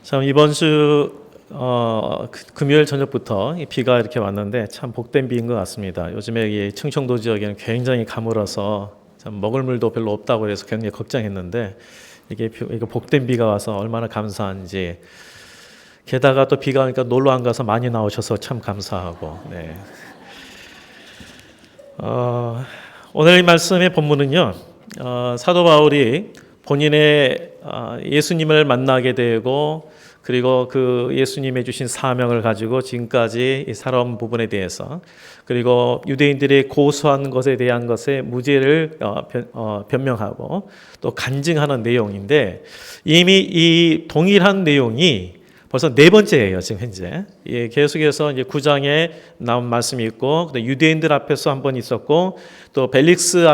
참 이번 주 금요일 저녁부터 이 비가 이렇게 왔는데 참 복된 비인 것 같습니다. 요즘에 이 충청도 지역에는 굉장히 가물어서 참 먹을 물도 별로 없다고 해서 굉장히 걱정했는데 이게 복된 비가 와서 얼마나 감사한지. 게다가 또 비가 오니까 놀러 안 가서 많이 나오셔서 참 감사하고. 네. 오늘 이 말씀의 본문은요, 사도 바울이 본인의 예수님을 만나게 되고 그리고 그 예수님의 주신 사명을 가지고 지금까지 살아온 부분에 대해서, 그리고 유대인들이 고소한 것에 대한 것에 무죄를 변명하고 또 간증하는 내용인데, 이미 이 동일한 내용이 벌써 네 번째예요, 지금 현재. 예, 계속해서 이제 9장에 나온 말씀이 있고, 유대인들 앞에서 한 번 있었고, 또 벨릭스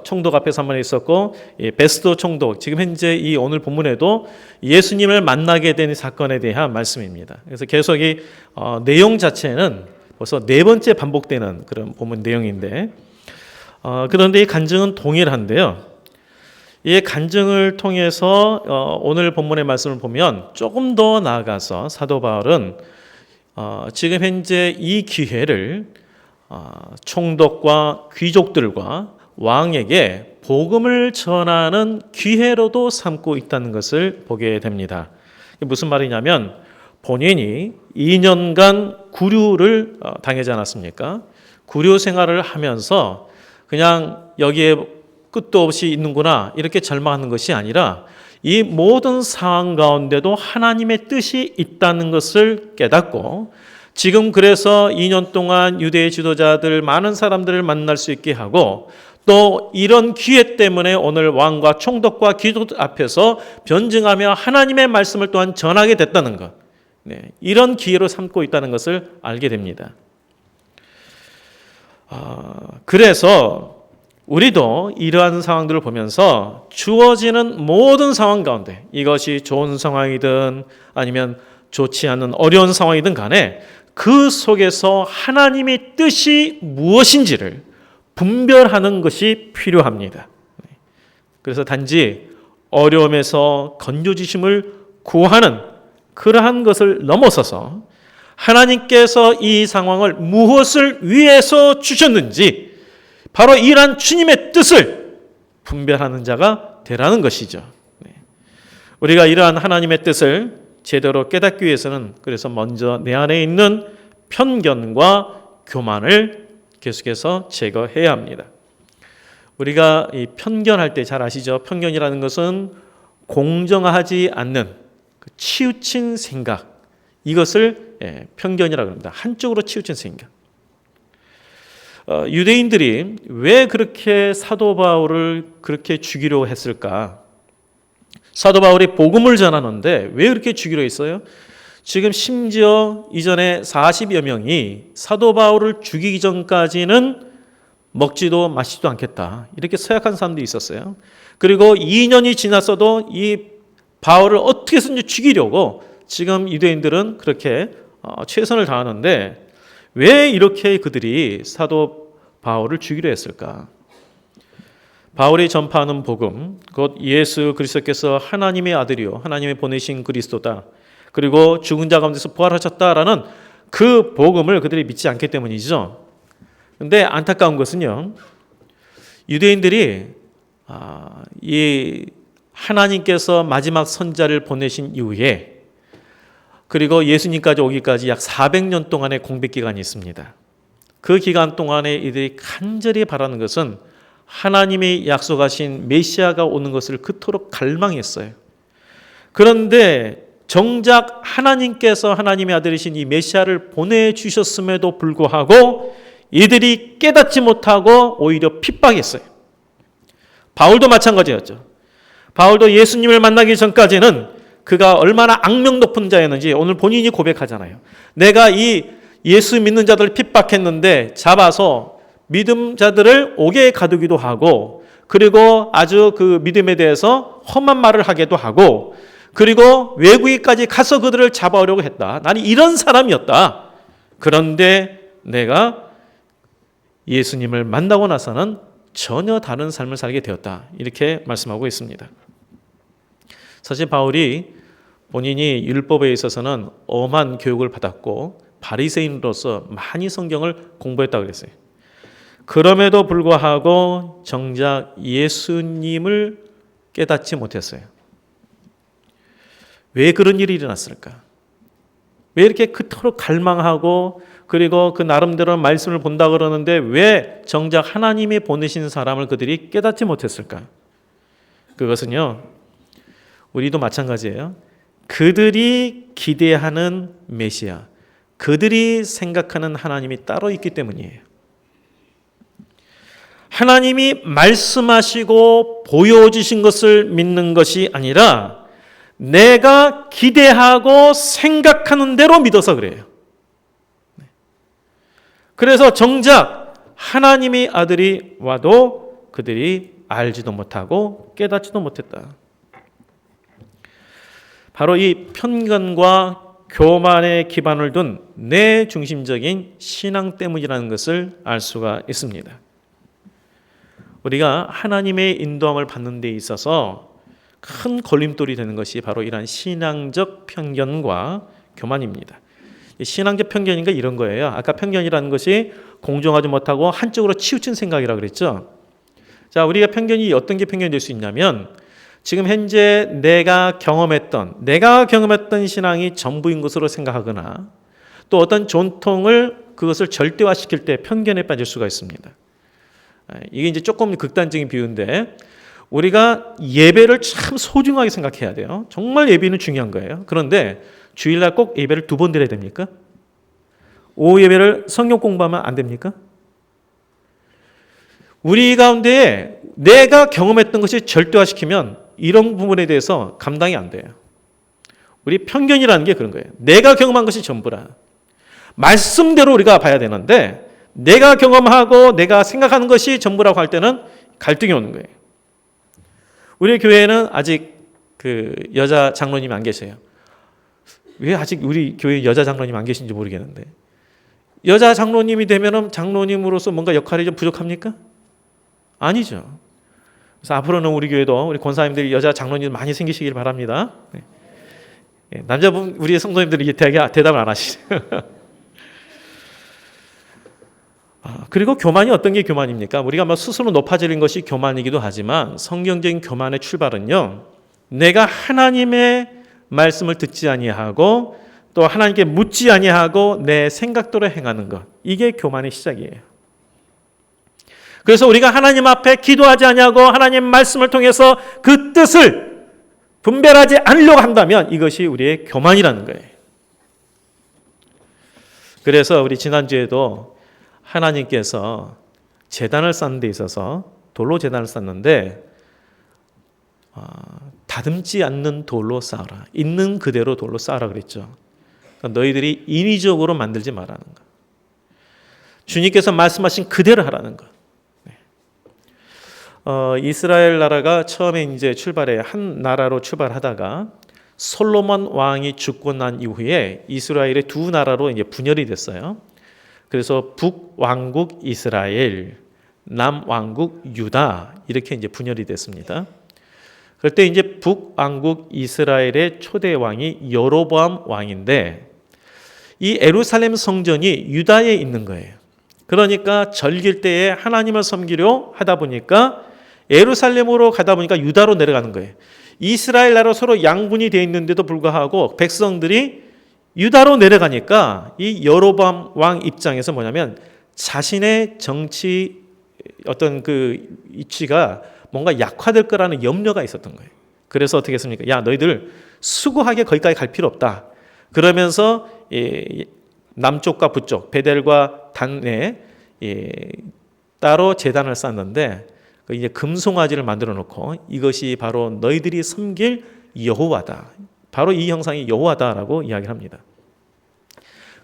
총독 앞에서 한 번 있었고, 베스도 총독, 지금 현재 이 오늘 본문에도 예수님을 만나게 된 사건에 대한 말씀입니다. 그래서 계속 이 내용 자체는 벌써 네 번째 반복되는 그런 본문 내용인데, 그런데 이 간증은 동일한데요. 이 간증을 통해서 오늘 본문의 말씀을 보면 조금 더 나아가서 사도 바울은 지금 현재 이 기회를 총독과 귀족들과 왕에게 복음을 전하는 기회로도 삼고 있다는 것을 보게 됩니다. 무슨 말이냐면, 본인이 2년간 구류를 당하지 않았습니까? 구류 생활을 하면서 그냥 여기에 끝도 없이 있는구나 이렇게 절망하는 것이 아니라, 이 모든 상황 가운데도 하나님의 뜻이 있다는 것을 깨닫고, 지금 그래서 2년 동안 유대의 지도자들 많은 사람들을 만날 수 있게 하고, 또 이런 기회 때문에 오늘 왕과 총독과 귀족 앞에서 변증하며 하나님의 말씀을 또한 전하게 됐다는 것, 이런 기회로 삼고 있다는 것을 알게 됩니다. 그래서 우리도 이러한 상황들을 보면서 주어지는 모든 상황 가운데, 이것이 좋은 상황이든 아니면 좋지 않은 어려운 상황이든 간에 그 속에서 하나님의 뜻이 무엇인지를 분별하는 것이 필요합니다. 그래서 단지 어려움에서 건져주심을 구하는 그러한 것을 넘어서서 하나님께서 이 상황을 무엇을 위해서 주셨는지, 바로 이러한 주님의 뜻을 분별하는 자가 되라는 것이죠. 우리가 이러한 하나님의 뜻을 제대로 깨닫기 위해서는 그래서 먼저 내 안에 있는 편견과 교만을 계속해서 제거해야 합니다. 우리가 이 편견할 때 잘 아시죠? 편견이라는 것은 공정하지 않는 치우친 생각, 이것을 편견이라고 합니다. 한쪽으로 치우친 생각. 유대인들이 왜 그렇게 사도 바울을 그렇게 죽이려 했을까? 사도 바울이 복음을 전하는데 왜 그렇게 죽이려 했어요? 지금 심지어 이전에 40여 명이 사도 바울을 죽이기 전까지는 먹지도 마시지도 않겠다, 이렇게 서약한 사람도 있었어요. 그리고 2년이 지났어도 이 바울을 어떻게 해서든지 죽이려고 지금 유대인들은 그렇게 최선을 다하는데, 왜 이렇게 그들이 사도 바울을 죽이려 했을까? 바울이 전파하는 복음, 곧 예수 그리스도께서 하나님의 아들이요 하나님의 보내신 그리스도다, 그리고 죽은 자 가운데서 부활하셨다라는 그 복음을 그들이 믿지 않기 때문이죠. 그런데 안타까운 것은요, 유대인들이 이 하나님께서 마지막 선자를 보내신 이후에, 그리고 예수님까지 오기까지 약 400년 동안의 공백 기간이 있습니다. 그 기간 동안에 이들이 간절히 바라는 것은 하나님이 약속하신 메시아가 오는 것을 그토록 갈망했어요. 그런데 정작 하나님께서 하나님의 아들이신 이 메시아를 보내주셨음에도 불구하고 이들이 깨닫지 못하고 오히려 핍박했어요. 바울도 마찬가지였죠. 바울도 예수님을 만나기 전까지는 그가 얼마나 악명 높은 자였는지 오늘 본인이 고백하잖아요. 내가 이 예수 믿는 자들을 핍박했는데 잡아서 믿음 자들을 옥에 가두기도 하고, 그리고 아주 그 믿음에 대해서 험한 말을 하기도 하고, 그리고 외국에까지 가서 그들을 잡아오려고 했다. 나는 이런 사람이었다. 그런데 내가 예수님을 만나고 나서는 전혀 다른 삶을 살게 되었다, 이렇게 말씀하고 있습니다. 사실 바울이 본인이 율법에 있어서는 엄한 교육을 받았고 바리새인으로서 많이 성경을 공부했다고 그랬어요. 그럼에도 불구하고 정작 예수님을 깨닫지 못했어요. 왜 그런 일이 일어났을까? 왜 이렇게 그토록 갈망하고 그리고 그 나름대로 말씀을 본다 그러는데 왜 정작 하나님이 보내신 사람을 그들이 깨닫지 못했을까? 그것은요, 우리도 마찬가지예요. 그들이 기대하는 메시아, 그들이 생각하는 하나님이 따로 있기 때문이에요. 하나님이 말씀하시고 보여주신 것을 믿는 것이 아니라 내가 기대하고 생각하는 대로 믿어서 그래요. 그래서 정작 하나님의 아들이 와도 그들이 알지도 못하고 깨닫지도 못했다. 바로 이 편견과 교만에 기반을 둔 내 중심적인 신앙 때문이라는 것을 알 수가 있습니다. 우리가 하나님의 인도함을 받는 데 있어서 큰 걸림돌이 되는 것이 바로 이러한 신앙적 편견과 교만입니다. 신앙적 편견인가 이런 거예요. 아까 편견이라는 것이 공정하지 못하고 한쪽으로 치우친 생각이라고 그랬죠. 자, 우리가 편견이 어떤 게 편견이 될 수 있냐면 지금 현재 내가 경험했던 신앙이 전부인 것으로 생각하거나 또 어떤 전통을 그것을 절대화시킬 때 편견에 빠질 수가 있습니다. 이게 이제 조금 극단적인 비유인데 우리가 예배를 참 소중하게 생각해야 돼요. 정말 예배는 중요한 거예요. 그런데 주일날 꼭 예배를 2번 드려야 됩니까? 오후 예배를 성경 공부하면 안 됩니까? 우리 가운데 내가 경험했던 것이 절대화시키면 이런 부분에 대해서 감당이 안 돼요. 우리 편견이라는 게 그런 거예요. 내가 경험한 것이 전부라. 말씀대로 우리가 봐야 되는데 내가 경험하고 내가 생각하는 것이 전부라고 할 때는 갈등이 오는 거예요. 우리 교회에는 아직 그 여자 장로님이 안 계세요. 왜 아직 우리 교회 여자 장로님 안 계신지 모르겠는데 여자 장로님이 되면은 장로님으로서 뭔가 역할이 좀 부족합니까? 아니죠. 그래서 앞으로는 우리 교회도 우리 권사님들이 여자 장로님 많이 생기시길 바랍니다. 남자분 우리 성도님들이 대답을 안 하시죠. 그리고 교만이 어떤 게 교만입니까? 우리가 뭐 스스로 높아지는 것이 교만이기도 하지만 성경적인 교만의 출발은요. 내가 하나님의 말씀을 듣지 아니하고 또 하나님께 묻지 아니하고 내 생각대로 행하는 것. 이게 교만의 시작이에요. 그래서 우리가 하나님 앞에 기도하지 아니하고 하나님 말씀을 통해서 그 뜻을 분별하지 않으려고 한다면 이것이 우리의 교만이라는 거예요. 그래서 우리 지난주에도 하나님께서 제단을 쌓는 데 있어서 돌로 제단을 쌓는데 다듬지 않는 돌로 쌓아라. 있는 그대로 돌로 쌓아라 그랬죠. 그러니까 너희들이 인위적으로 만들지 말라는 것. 주님께서 말씀하신 그대로 하라는 것. 이스라엘 나라가 처음에 이제 출발해 한 나라로 출발하다가 솔로몬 왕이 죽고 난 이후에 이스라엘의 2 나라로 이제 분열이 됐어요. 그래서 북왕국 이스라엘, 남왕국 유다 이렇게 이제 분열이 됐습니다. 그럴 때 이제 북왕국 이스라엘의 초대 왕이 여로보암 왕인데 이 예루살렘 성전이 유다에 있는 거예요. 그러니까 절길 때에 하나님을 섬기려 하다 보니까 예루살렘으로 가다 보니까 유다로 내려가는 거예요. 이스라엘 나라 서로 양분이 되어 있는데도 불구하고 백성들이 유다로 내려가니까 이 여로보암 왕 입장에서 뭐냐면 자신의 정치 어떤 그 위치가 뭔가 약화될 거라는 염려가 있었던 거예요. 그래서 어떻게 했습니까? 야, 너희들 수고하게 거기까지 갈 필요 없다. 그러면서 남쪽과 북쪽 베델과 단에 따로 제단을 쌓는데 이제 금송아지를 만들어 놓고 이것이 바로 너희들이 섬길 여호와다. 바로 이 형상이 여호와다라고 이야기를 합니다.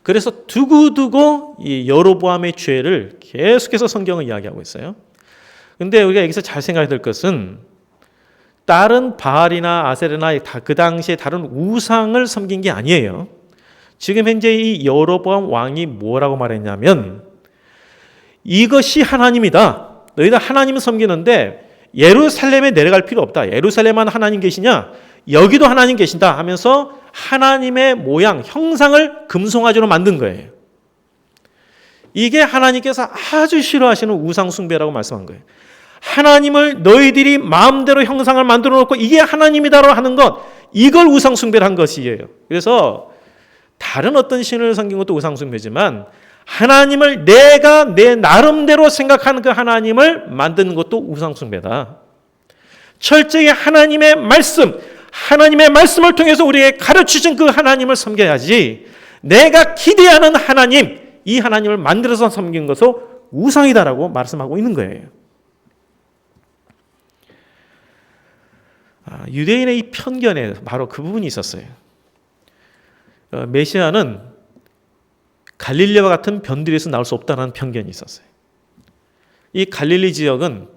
그래서 두고두고 이 여로보암의 죄를 계속해서 성경은 이야기하고 있어요. 근데 우리가 여기서 잘 생각해야 될 것은 다른 바알이나 아세르나 그 당시에 다른 우상을 섬긴 게 아니에요. 지금 현재 이 여로보암 왕이 뭐라고 말했냐면 이것이 하나님이다. 너희들 하나님을 섬기는데 예루살렘에 내려갈 필요 없다. 예루살렘만 하나님 계시냐? 여기도 하나님 계신다 하면서 하나님의 모양, 형상을 금송아지로 만든 거예요. 이게 하나님께서 아주 싫어하시는 우상숭배라고 말씀한 거예요. 하나님을 너희들이 마음대로 형상을 만들어 놓고 이게 하나님이다라고 하는 것, 이걸 우상숭배를 한 것이에요. 그래서 다른 어떤 신을 섬긴 것도 우상숭배지만 하나님을 내가 내 나름대로 생각하는 그 하나님을 만드는 것도 우상숭배다. 철저히 하나님의 말씀을 통해서 우리에게 가르치신 그 하나님을 섬겨야지, 내가 기대하는 하나님, 이 하나님을 만들어서 섬긴 것은 우상이다라고 말씀하고 있는 거예요. 유대인의 이 편견에 바로 그 부분이 있었어요. 메시아는 갈릴리와 같은 변두리에서 나올 수 없다는 편견이 있었어요. 이 갈릴리 지역은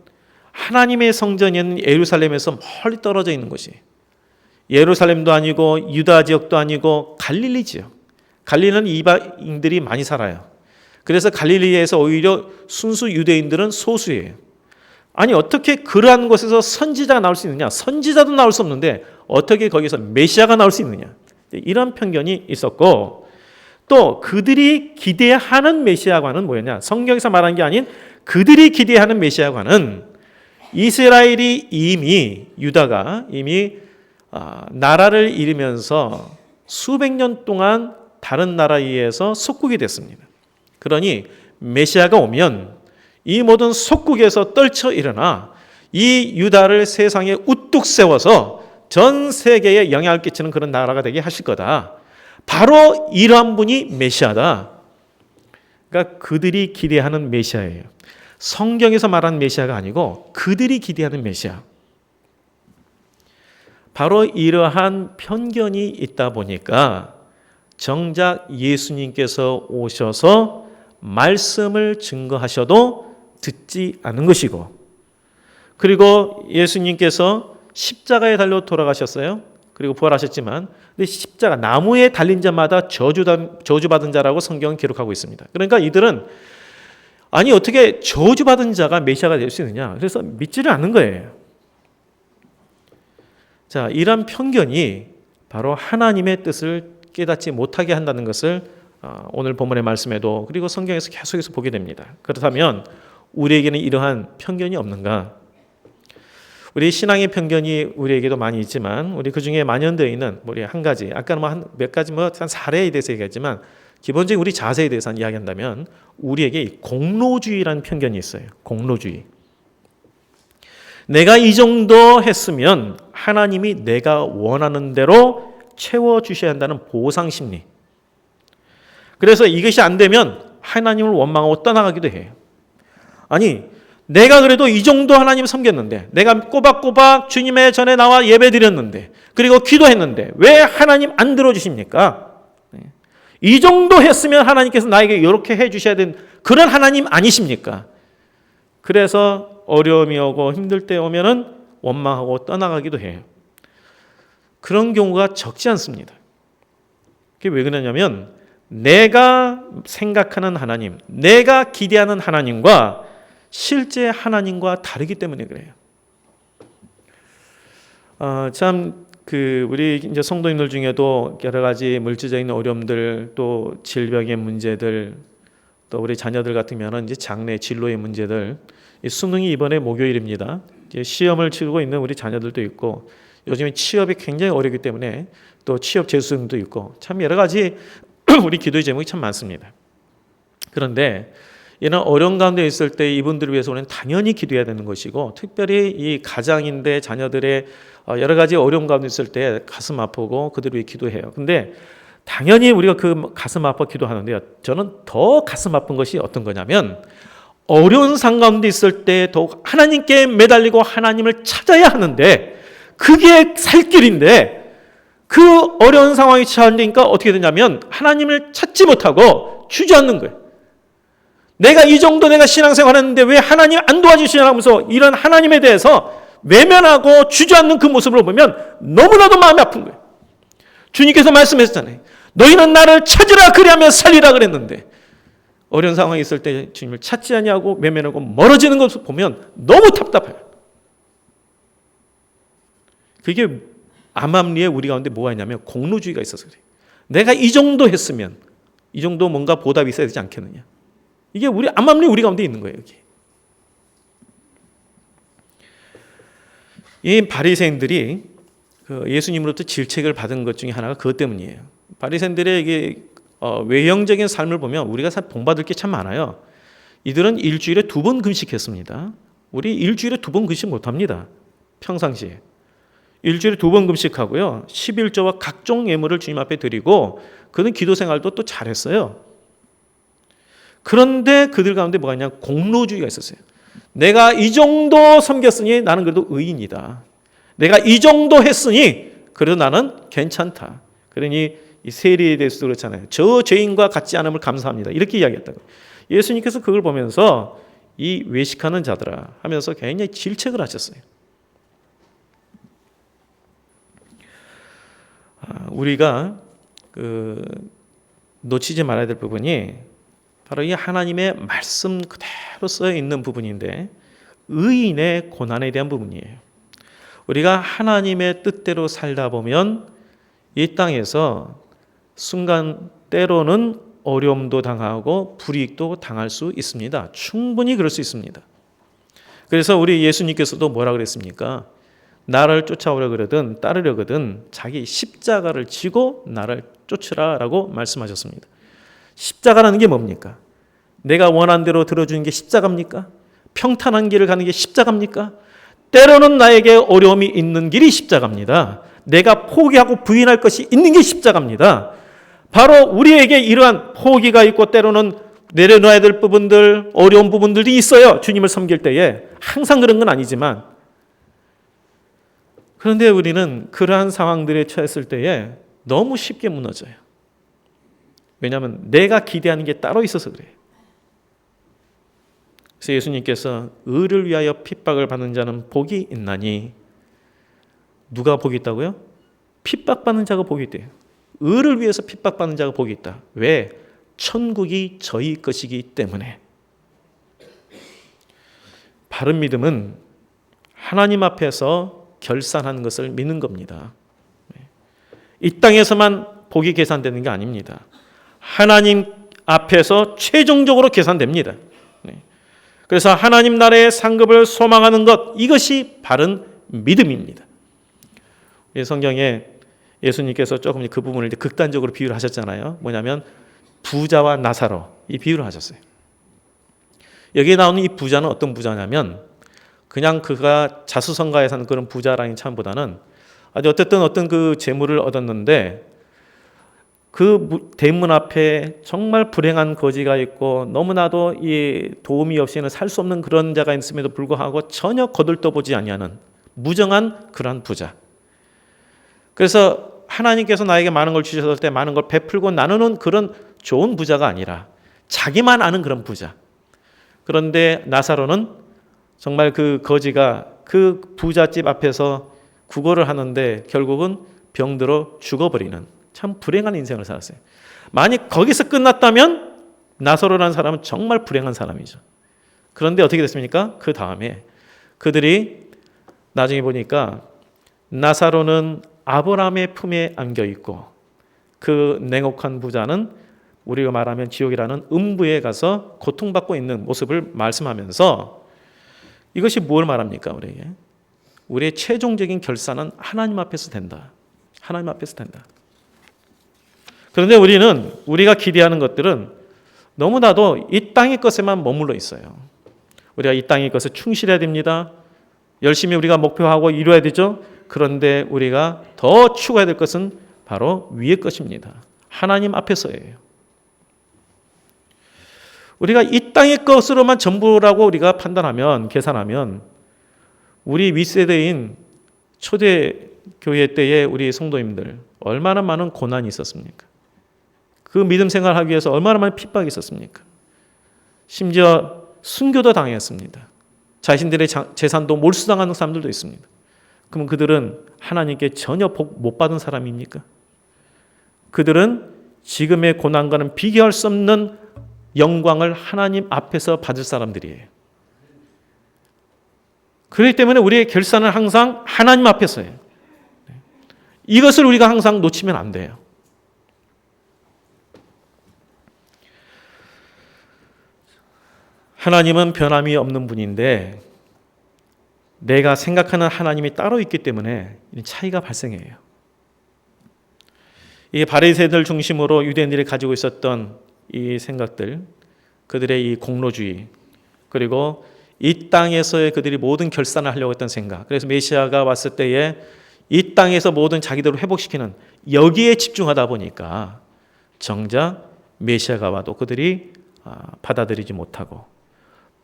하나님의 성전이 있는 예루살렘에서 멀리 떨어져 있는 곳이에요. 예루살렘도 아니고 유다 지역도 아니고 갈릴리 지역. 갈릴리는 이방인들이 많이 살아요. 그래서 갈릴리에서 오히려 순수 유대인들은 소수예요. 아니 어떻게 그러한 곳에서 선지자가 나올 수 있느냐? 선지자도 나올 수 없는데 어떻게 거기서 메시아가 나올 수 있느냐? 이런 편견이 있었고, 또 그들이 기대하는 메시아관은 뭐였냐? 성경에서 말한 게 아닌 그들이 기대하는 메시아관은 이스라엘이 유다가 이미 나라를 잃으면서 수백 년 동안 다른 나라에 의해서 속국이 됐습니다. 그러니 메시아가 오면 이 모든 속국에서 떨쳐 일어나 이 유다를 세상에 우뚝 세워서 전 세계에 영향을 끼치는 그런 나라가 되게 하실 거다. 바로 이러한 분이 메시아다. 그러니까 그들이 기대하는 메시아예요. 성경에서 말하는 메시아가 아니고 그들이 기대하는 메시아. 바로 이러한 편견이 있다 보니까 정작 예수님께서 오셔서 말씀을 증거하셔도 듣지 않은 것이고, 그리고 예수님께서 십자가에 달려 돌아가셨어요. 그리고 부활하셨지만 근데 십자가 나무에 달린 자마다 저주받은 자라고 성경은 기록하고 있습니다. 그러니까 이들은 아니 어떻게 저주받은 자가 메시아가 될 수 있느냐, 그래서 믿지를 않는 거예요. 자, 이런 편견이 바로 하나님의 뜻을 깨닫지 못하게 한다는 것을 오늘 본문의 말씀에도 그리고 성경에서 계속해서 보게 됩니다. 그렇다면 우리에게는 이러한 편견이 없는가? 우리 신앙의 편견이 우리에게도 많이 있지만 우리 그 중에 만연되어 있는 우리 한 가지, 아까는 한 몇 가지 한 사례에 대해서 얘기했지만 기본적인 우리 자세에 대해서 이야기한다면 우리에게 공로주의라는 편견이 있어요. 공로주의. 내가 이 정도 했으면 하나님이 내가 원하는 대로 채워주셔야 한다는 보상심리. 그래서 이것이 안 되면 하나님을 원망하고 떠나가기도 해요. 아니 내가 그래도 이 정도 하나님 섬겼는데, 내가 꼬박꼬박 주님의 전에 나와 예배드렸는데, 그리고 기도했는데 왜 하나님 안 들어주십니까? 이 정도 했으면 하나님께서 나에게 이렇게 해주셔야 되는 그런 하나님 아니십니까? 그래서 어려움이 오고 힘들 때 오면은 원망하고 떠나가기도 해요. 그런 경우가 적지 않습니다. 그게 왜 그러냐면 내가 생각하는 하나님, 내가 기대하는 하나님과 실제 하나님과 다르기 때문에 그래요. 우리 이제 성도님들 중에도 여러 가지 물질적인 어려움들, 또 질병의 문제들, 또 우리 자녀들 같으면은 이제 장래 진로의 문제들. 수능이 이번에 목요일입니다. 이제 시험을 치르고 있는 우리 자녀들도 있고, 요즘에 취업이 굉장히 어렵기 때문에 또 취업 재수생도 있고, 참 여러 가지 우리 기도의 제목이 참 많습니다. 그런데 이런 어려운 가운데 있을 때 이분들을 위해서 우리는 당연히 기도해야 되는 것이고, 특별히 이 가장인데 자녀들의 여러 가지 어려운 가운데 있을 때 가슴 아프고 그들을 위해 기도해요. 근데 당연히 우리가 그 가슴 아파 기도하는데요. 저는 더 가슴 아픈 것이 어떤 거냐면 어려운 상황 가운데 있을 때 더욱 하나님께 매달리고 하나님을 찾아야 하는데 그게 살 길인데 그 어려운 상황이 처하니까 어떻게 되냐면 하나님을 찾지 못하고 주저앉는 거예요. 내가 이 정도 내가 신앙생활 했는데 왜 하나님 안 도와주시냐 하면서 이런 하나님에 대해서 외면하고 주저앉는 그 모습을 보면 너무나도 마음이 아픈 거예요. 주님께서 말씀하셨잖아요. 너희는 나를 찾으라 그리하면 살리라 그랬는데 어려운 상황이 있을 때 주님을 찾지 아니하고 외면하고 멀어지는 것을 보면 너무 답답해요. 그게 암암리에 우리 가운데 뭐가 있냐면 공로주의가 있어서 그래요. 내가 이 정도 했으면 이 정도 뭔가 보답이 있어야 되지 않겠느냐. 이게 암암리 우리 가운데 있는 거예요. 여기. 이 바리새인들이 예수님으로부터 질책을 받은 것 중에 하나가 그것 때문이에요. 바리새인들의 이게 외형적인 삶을 보면 우리가 본받을 게 참 많아요. 이들은 일주일에 2번 금식했습니다. 우리 일주일에 2번 금식 못합니다. 평상시에. 일주일에 2번 금식하고요. 11조와 각종 예물을 주님 앞에 드리고 그는 기도 생활도 또 잘했어요. 그런데 그들 가운데 뭐가 있냐? 공로주의가 있었어요. 내가 이 정도 섬겼으니 나는 그래도 의인이다. 내가 이 정도 했으니 그래도 나는 괜찮다. 그러니 이 세리에 대해서도 그렇잖아요. 저 죄인과 같지 않음을 감사합니다. 이렇게 이야기했다고. 예수님께서 그걸 보면서 이 외식하는 자들아 하면서 굉장히 질책을 하셨어요. 우리가 놓치지 말아야 될 부분이 바로 이 하나님의 말씀 그대로 써 있는 부분인데 의인의 고난에 대한 부분이에요. 우리가 하나님의 뜻대로 살다 보면 이 땅에서 순간 때로는 어려움도 당하고 불이익도 당할 수 있습니다. 충분히 그럴 수 있습니다. 그래서 우리 예수님께서도 뭐라 그랬습니까? 나를 쫓아오려 그러든 따르려거든 자기 십자가를 지고 나를 쫓으라라고 말씀하셨습니다. 십자가라는 게 뭡니까? 내가 원하는 대로 들어주는 게 십자가입니까? 평탄한 길을 가는 게 십자가입니까? 때로는 나에게 어려움이 있는 길이 십자가입니다. 내가 포기하고 부인할 것이 있는 게 십자가입니다. 바로 우리에게 이러한 포기가 있고 때로는 내려놔야 될 부분들, 어려운 부분들도 있어요. 주님을 섬길 때에. 항상 그런 건 아니지만. 그런데 우리는 그러한 상황들에 처했을 때에 너무 쉽게 무너져요. 왜냐하면 내가 기대하는 게 따로 있어서 그래요. 그래서 예수님께서 의를 위하여 핍박을 받는 자는 복이 있나니 누가 복이 있다고요? 핍박받는 자가 복이 있대요. 의를 위해서 핍박받는 자가 복이 있다. 왜? 천국이 저희 것이기 때문에. 바른 믿음은 하나님 앞에서 결산하는 것을 믿는 겁니다. 이 땅에서만 복이 계산되는 게 아닙니다. 하나님 앞에서 최종적으로 계산됩니다. 그래서 하나님 나라의 상급을 소망하는 것, 이것이 바른 믿음입니다. 성경에 예수님께서 조금 그 부분을 극단적으로 비유를 하셨잖아요. 뭐냐면 부자와 나사로 이 비유를 하셨어요. 여기에 나오는 이 부자는 어떤 부자냐면 그냥 그가 자수성가에 사는 그런 부자라는 참보다는 어쨌든 어떤 그 재물을 얻었는데 그 대문 앞에 정말 불행한 거지가 있고 너무나도 이 도움이 없이는 살 수 없는 그런 자가 있음에도 불구하고 전혀 거들떠보지 아니하는 무정한 그러한 부자. 그래서 하나님께서 나에게 많은 걸 주셨을 때 많은 걸 베풀고 나누는 그런 좋은 부자가 아니라 자기만 아는 그런 부자. 그런데 나사로는 정말 그 거지가 그 부잣집 앞에서 구걸을 하는데 결국은 병들어 죽어버리는 참 불행한 인생을 살았어요. 만약 거기서 끝났다면 나사로라는 사람은 정말 불행한 사람이죠. 그런데 어떻게 됐습니까? 그 다음에 그들이 나중에 보니까 나사로는 아브라함의 품에 안겨 있고 그 냉혹한 부자는 우리가 말하면 지옥이라는 음부에 가서 고통받고 있는 모습을 말씀하면서 이것이 뭘 말합니까? 우리에게 우리의 최종적인 결산은 하나님 앞에서 된다. 하나님 앞에서 된다. 그런데 우리가 기대하는 것들은 너무나도 이 땅의 것에만 머물러 있어요. 우리가 이 땅의 것에 충실해야 됩니다. 열심히 우리가 목표하고 이루어야 되죠. 그런데 우리가 더 추구해야 될 것은 바로 위의 것입니다. 하나님 앞에서예요. 우리가 이 땅의 것으로만 전부라고 우리가 판단하면, 계산하면 우리 윗세대인 초대교회 때의 우리 성도님들 얼마나 많은 고난이 있었습니까? 그 믿음 생활하기 위해서 얼마나 많은 핍박이 있었습니까? 심지어 순교도 당했습니다. 자신들의 재산도 몰수당하는 사람들도 있습니다. 그럼 그들은 하나님께 전혀 복 못 받은 사람입니까? 그들은 지금의 고난과는 비교할 수 없는 영광을 하나님 앞에서 받을 사람들이에요. 그렇기 때문에 우리의 결산은 항상 하나님 앞에서예요. 이것을 우리가 항상 놓치면 안 돼요. 하나님은 변함이 없는 분인데 내가 생각하는 하나님이 따로 있기 때문에 차이가 발생해요. 이 바리새인들 중심으로 유대인들이 가지고 있었던 이 생각들, 그들의 이 공로주의, 그리고 이 땅에서의 그들이 모든 결산을 하려고 했던 생각, 그래서 메시아가 왔을 때에 이 땅에서 모든 자기들을 회복시키는 여기에 집중하다 보니까 정작 메시아가 와도 그들이 받아들이지 못하고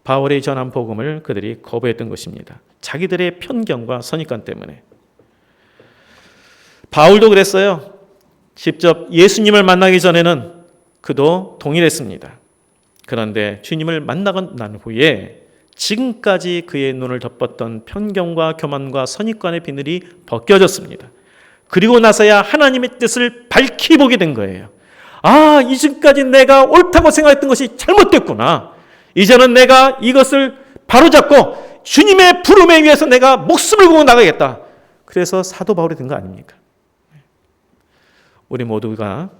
바울의 전한 복음을 그들이 거부했던 것입니다. 자기들의 편견과 선입관 때문에. 바울도 그랬어요. 직접 예수님을 만나기 전에는 그도 동일했습니다. 그런데 주님을 만나고 난 후에 지금까지 그의 눈을 덮었던 편견과 교만과 선입관의 비늘이 벗겨졌습니다. 그리고 나서야 하나님의 뜻을 밝히 보게 된 거예요. 아, 이전까지 내가 옳다고 생각했던 것이 잘못됐구나. 이제는 내가 이것을 바로잡고 주님의 부름에 위해서 내가 목숨을 걸고 나가겠다. 그래서 사도 바울이 된 거 아닙니까? 우리 모두가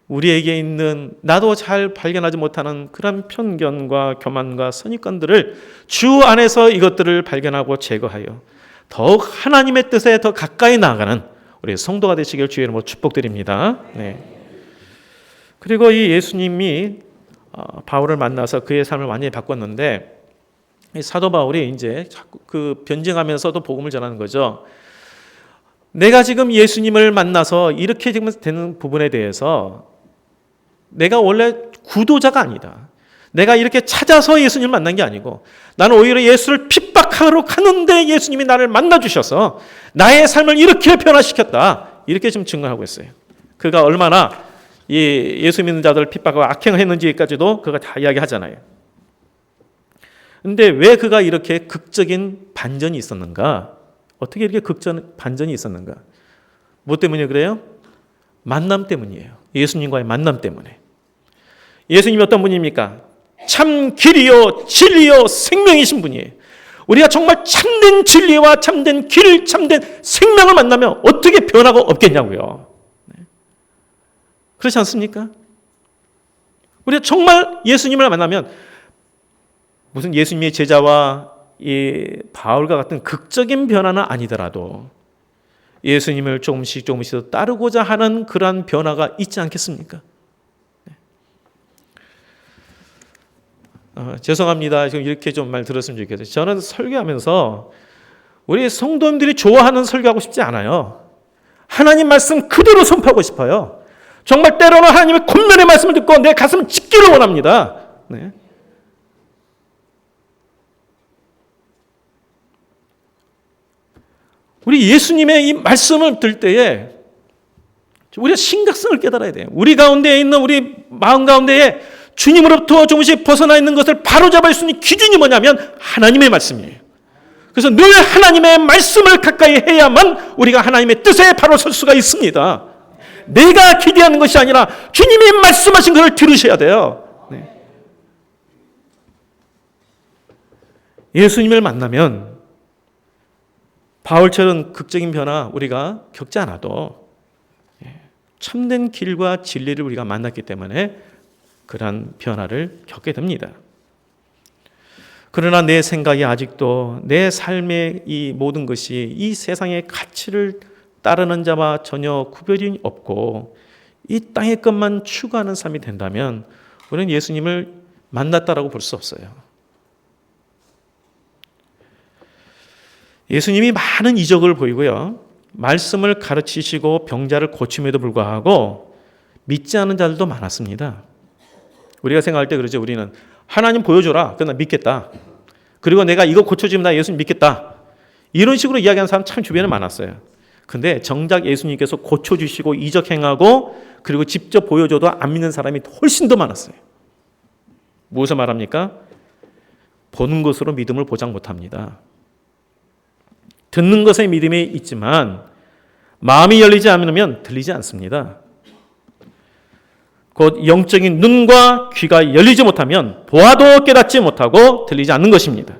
우리에게 있는 나도 잘 발견하지 못하는 그런 편견과 교만과 선입관들을 주 안에서 이것들을 발견하고 제거하여 더욱 하나님의 뜻에 더 가까이 나아가는 우리 성도가 되시길 주의 이름으로 축복드립니다. 네. 그리고 이 예수님이 바울을 만나서 그의 삶을 완전히 바꿨는데 사도 바울이 이제 자꾸 그 변증하면서도 복음을 전하는 거죠. 내가 지금 예수님을 만나서 이렇게 지금 되는 부분에 대해서 내가 원래 구도자가 아니다. 내가 이렇게 찾아서 예수님을 만난 게 아니고 나는 오히려 예수를 핍박하러 가는데 예수님이 나를 만나주셔서 나의 삶을 이렇게 변화시켰다. 이렇게 지금 증언하고 있어요. 그가 얼마나 이 예수 믿는 자들을 핍박하고 악행을 했는지까지도 그가 다 이야기하잖아요. 그런데 왜 그가 이렇게 극적인 반전이 있었는가? 어떻게 이렇게 반전이 있었는가? 뭐 때문에 그래요? 만남 때문이에요. 예수님과의 만남 때문에. 예수님이 어떤 분입니까? 참 길이요 진리요 생명이신 분이에요. 우리가 정말 참된 진리와 참된 길, 참된 생명을 만나면 어떻게 변화가 없겠냐고요. 그렇지 않습니까? 우리가 정말 예수님을 만나면 무슨 예수님의 제자와 이 바울과 같은 극적인 변화는 아니더라도 예수님을 조금씩 따르고자 하는 그러한 변화가 있지 않겠습니까? 죄송합니다. 지금 이렇게 좀 말 들었으면 좋겠어요. 저는 설교하면서 우리 성도님들이 좋아하는 설교하고 싶지 않아요. 하나님 말씀 그대로 선포하고 싶어요. 정말 때로는 하나님의 권면의 말씀을 듣고 내 가슴을 찢기를 원합니다. 네. 우리 예수님의 이 말씀을 들 때에 우리가 심각성을 깨달아야 돼요. 우리 가운데에 있는 우리 마음 가운데에 주님으로부터 조금씩 벗어나 있는 것을 바로잡을 수 있는 기준이 뭐냐면 하나님의 말씀이에요. 그래서 늘 하나님의 말씀을 가까이 해야만 우리가 하나님의 뜻에 바로 설 수가 있습니다. 내가 기대하는 것이 아니라 주님이 말씀하신 것을 들으셔야 돼요. 네. 예수님을 만나면 바울처럼 극적인 변화 우리가 겪지 않아도 참된 길과 진리를 우리가 만났기 때문에 그러한 변화를 겪게 됩니다. 그러나 내 생각이 아직도 내 삶의 이 모든 것이 이 세상의 가치를 따르는 자와 전혀 구별이 없고 이 땅의 것만 추구하는 삶이 된다면 우리는 예수님을 만났다라고 볼 수 없어요. 예수님이 많은 이적을 보이고요. 말씀을 가르치시고 병자를 고침에도 불구하고 믿지 않는 자들도 많았습니다. 우리가 생각할 때 그러죠. 우리는 하나님 보여줘라. 그럼 나 믿겠다. 그리고 내가 이거 고쳐주면 나 예수님 믿겠다. 이런 식으로 이야기하는 사람 참 주변에 많았어요. 근데 정작 예수님께서 고쳐주시고 이적 행하고 그리고 직접 보여줘도 안 믿는 사람이 훨씬 더 많았어요. 무엇을 말합니까? 보는 것으로 믿음을 보장 못합니다. 듣는 것에 믿음이 있지만 마음이 열리지 않으면 들리지 않습니다. 곧 영적인 눈과 귀가 열리지 못하면 보아도 깨닫지 못하고 들리지 않는 것입니다.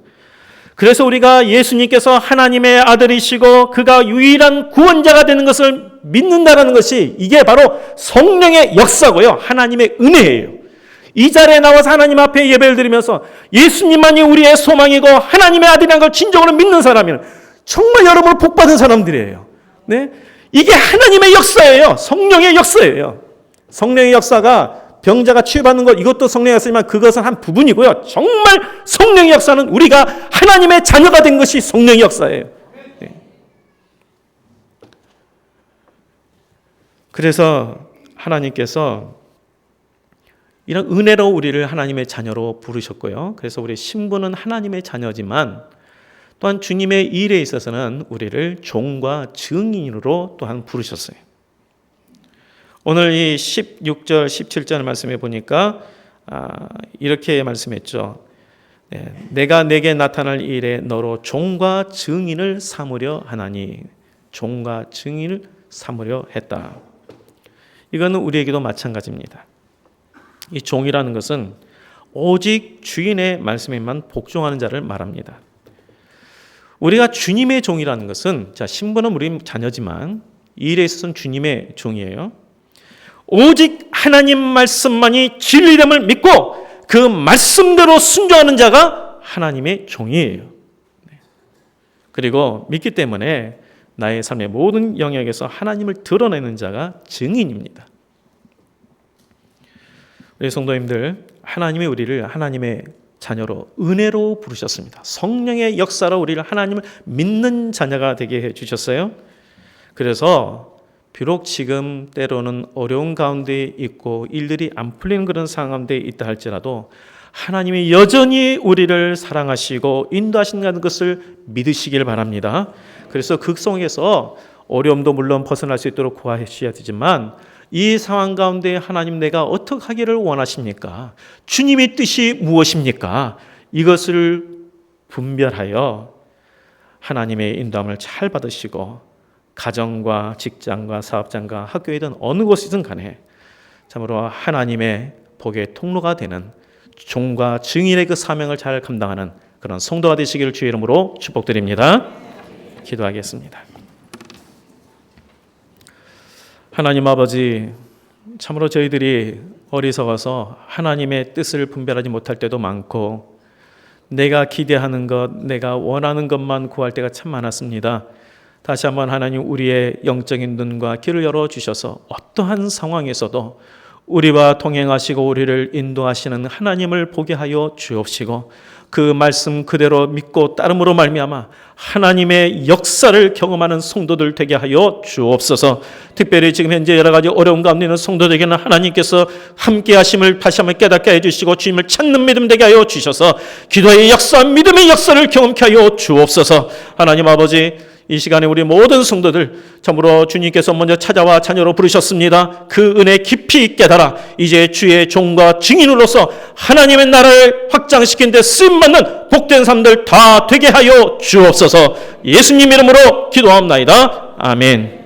그래서 우리가 예수님께서 하나님의 아들이시고 그가 유일한 구원자가 되는 것을 믿는다는 것이 이게 바로 성령의 역사고요. 하나님의 은혜예요. 이 자리에 나와서 하나님 앞에 예배를 드리면서 예수님만이 우리의 소망이고 하나님의 아들이라는 걸 진정으로 믿는 사람이면 정말 여러분을 복받은 사람들이에요. 네? 이게 하나님의 역사예요. 성령의 역사예요. 성령의 역사가 병자가 치유받는 것, 이것도 성령의 역사지만 그것은 한 부분이고요. 정말 성령의 역사는 우리가 하나님의 자녀가 된 것이 성령의 역사예요. 네. 그래서 하나님께서 이런 은혜로 우리를 하나님의 자녀로 부르셨고요. 그래서 우리 신분은 하나님의 자녀지만 또한 주님의 일에 있어서는 우리를 종과 증인으로 또한 부르셨어요. 오늘 이 16절, 17절 말씀해 보니까 이렇게 말씀했죠. 내가 내게 나타날 일에 너로 종과 증인을 삼으려 하나니, 종과 증인을 삼으려 했다. 이거는 우리에게도 마찬가지입니다. 이 종이라는 것은 오직 주인의 말씀에만 복종하는 자를 말합니다. 우리가 주님의 종이라는 것은, 자, 신분은 우리 자녀지만 이 일에 있어서는 주님의 종이에요. 오직 하나님 말씀만이 진리됨을 믿고 그 말씀대로 순종하는 자가 하나님의 종이에요. 그리고 믿기 때문에 나의 삶의 모든 영역에서 하나님을 드러내는 자가 증인입니다. 우리 성도님들, 하나님이 우리를 하나님의 자녀로 은혜로 부르셨습니다. 성령의 역사로 우리를 하나님을 믿는 자녀가 되게 해주셨어요. 그래서 비록 지금 때로는 어려운 가운데 있고 일들이 안 풀리는 그런 상황 가운데 있다 할지라도 하나님이 여전히 우리를 사랑하시고 인도하신다는 것을 믿으시길 바랍니다. 그래서 그 속에서 어려움도 물론 벗어날 수 있도록 구하셔야 되지만 이 상황 가운데 하나님 내가 어떻게 하기를 원하십니까? 주님의 뜻이 무엇입니까? 이것을 분별하여 하나님의 인도함을 잘 받으시고 가정과 직장과 사업장과 학교이든 어느 곳이든 간에 참으로 하나님의 복의 통로가 되는 종과 증인의 그 사명을 잘 감당하는 그런 성도가 되시기를 주의 이름으로 축복드립니다. 기도하겠습니다. 하나님 아버지, 참으로 저희들이 어리석어서 하나님의 뜻을 분별하지 못할 때도 많고 내가 기대하는 것, 내가 원하는 것만 구할 때가 참 많았습니다. 다시 한번 하나님 우리의 영적인 눈과 귀를 열어주셔서 어떠한 상황에서도 우리와 동행하시고 우리를 인도하시는 하나님을 보게 하여 주옵시고 그 말씀 그대로 믿고 따름으로 말미암아 하나님의 역사를 경험하는 성도들 되게 하여 주옵소서. 특별히 지금 현재 여러 가지 어려운 가운데 있는 성도들에게는 하나님께서 함께 하심을 다시 한번 깨닫게 해주시고 주님을 찾는 믿음 되게 하여 주셔서 기도의 역사, 믿음의 역사를 경험케 하여 주옵소서. 하나님 아버지, 이 시간에 우리 모든 성도들 참으로 주님께서 먼저 찾아와 자녀로 부르셨습니다. 그 은혜 깊이 깨달아 이제 주의 종과 증인으로서 하나님의 나라를 확장시키는 데 쓰임받는 복된 삶들 다 되게 하여 주옵소서. 예수님 이름으로 기도합나이다. 아멘.